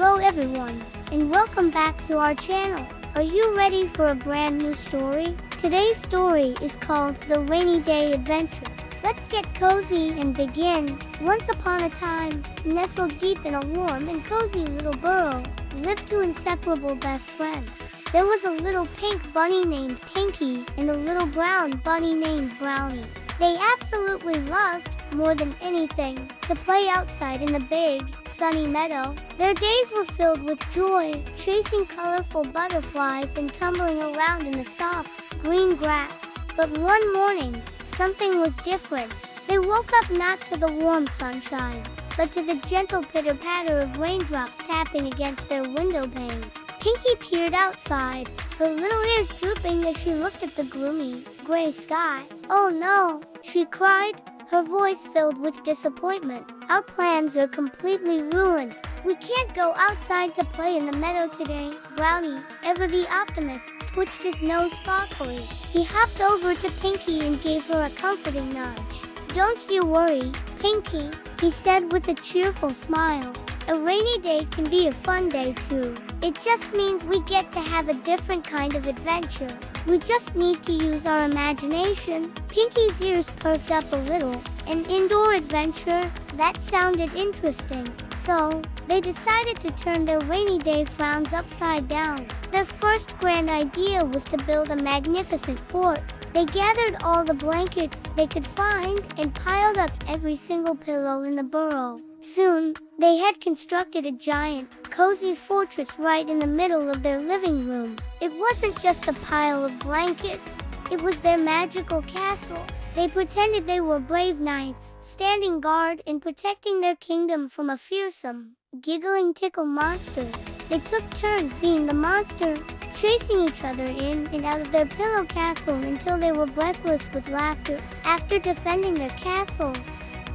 Hello everyone, and welcome back to our channel. Are you ready for a brand new story? Today's story is called The Rainy Day Adventure. Let's get cozy and begin. Once upon a time, nestled deep in a warm and cozy little burrow, lived two inseparable best friends. There was a little pink bunny named Pinky and a little brown bunny named Brownie. They absolutely loved, more than anything, to play outside in the big, sunny meadow. Their days were filled with joy, chasing colorful butterflies and tumbling around in the soft, green grass. But one morning, something was different. They woke up not to the warm sunshine, but to the gentle pitter-patter of raindrops tapping against their window pane. Pinky peered outside, her little ears drooping as she looked at the gloomy, gray sky. "Oh no," she cried, her voice filled with disappointment. "Our plans are completely ruined. We can't go outside to play in the meadow today." Brownie, ever the optimist, twitched his nose thoughtfully. He hopped over to Pinky and gave her a comforting nudge. "Don't you worry, Pinky," he said with a cheerful smile. "A rainy day can be a fun day too. It just means we get to have a different kind of adventure. We just need to use our imagination." Pinky's ears perked up a little. An indoor adventure? That sounded interesting. So, they decided to turn their rainy day frowns upside down. Their first grand idea was to build a magnificent fort. They gathered all the blankets they could find and piled up every single pillow in the burrow. Soon, they had constructed a giant, cozy fortress right in the middle of their living room. It wasn't just a pile of blankets, it was their magical castle. They pretended they were brave knights, standing guard and protecting their kingdom from a fearsome, giggling tickle monster. They took turns being the monster, chasing each other in and out of their pillow castle until they were breathless with laughter. After defending their castle,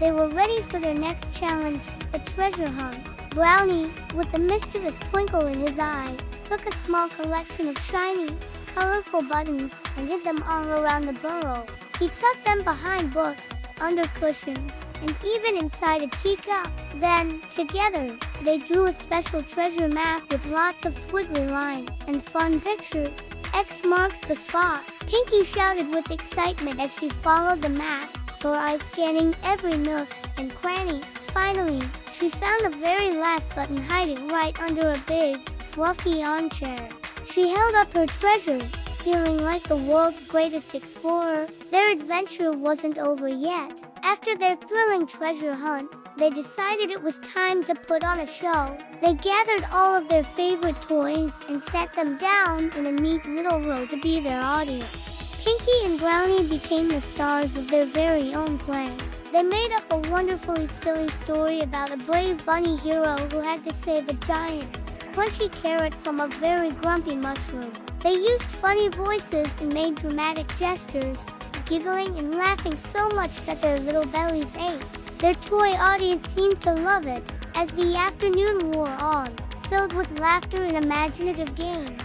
they were ready for their next challenge, a treasure hunt. Brownie, with a mischievous twinkle in his eye, took a small collection of shiny, colorful buttons and hid them all around the burrow. He tucked them behind books, under cushions, and even inside a teacup. Then, together, they drew a special treasure map with lots of squiggly lines and fun pictures. "X marks the spot," Pinky shouted with excitement as she followed the map, her eyes scanning every nook and cranny. Finally, she found the very last button hiding right under a big, fluffy armchair. She held up her treasure, feeling like the world's greatest explorer. Their adventure wasn't over yet. After their thrilling treasure hunt, they decided it was time to put on a show. They gathered all of their favorite toys and set them down in a neat little row to be their audience. Pinky and Brownie became the stars of their very own play. They made up a wonderfully silly story about a brave bunny hero who had to save a giant, crunchy carrot from a very grumpy mushroom. They used funny voices and made dramatic gestures, giggling and laughing so much that their little bellies ached. Their toy audience seemed to love it. As the afternoon wore on, filled with laughter and imaginative games,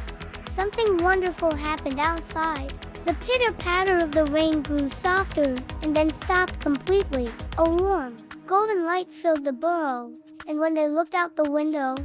something wonderful happened outside. The pitter-patter of the rain grew softer and then stopped completely. A warm, golden light filled the burrow, and when they looked out the window,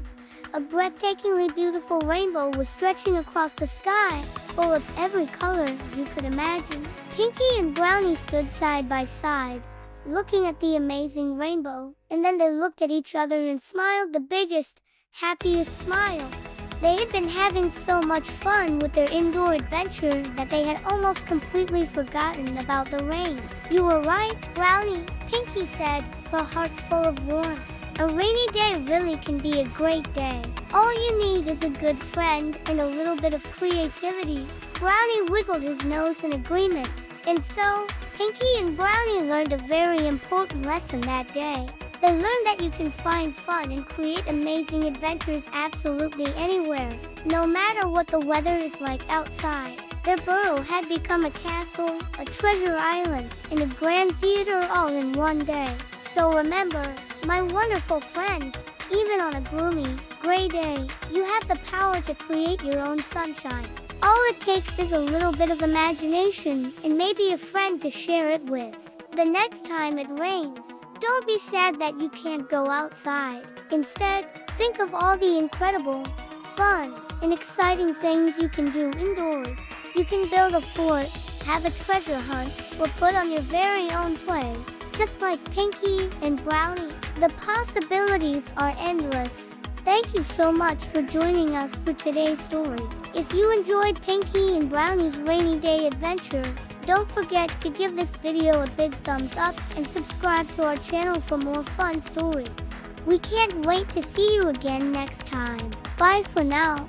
a breathtakingly beautiful rainbow was stretching across the sky, full of every color you could imagine. Pinky and Brownie stood side by side, looking at the amazing rainbow, and then they looked at each other and smiled the biggest, happiest smiles. They had been having so much fun with their indoor adventure that they had almost completely forgotten about the rain. "You were right, Brownie," Pinky said, her heart full of warmth. "A rainy day really can be a great day. All you need is a good friend and a little bit of creativity." Brownie wiggled his nose in agreement. And so, Pinky and Brownie learned a very important lesson that day. They learned that you can find fun and create amazing adventures absolutely anywhere, no matter what the weather is like outside. Their burrow had become a castle, a treasure island, and a grand theater all in one day. So remember, my wonderful friends, even on a gloomy, gray day, you have the power to create your own sunshine. All it takes is a little bit of imagination and maybe a friend to share it with. The next time it rains, don't be sad that you can't go outside. Instead, Think of all the incredible, fun, and exciting things you can do indoors. You can build a fort, have a treasure hunt, or put on your very own play, just like Pinky and Brownie. The possibilities are endless. Thank you so much for joining us for today's story. If you enjoyed Pinky and Brownie's rainy day adventure, don't forget to give this video a big thumbs up and subscribe to our channel for more fun stories. We can't wait to see you again next time. Bye for now.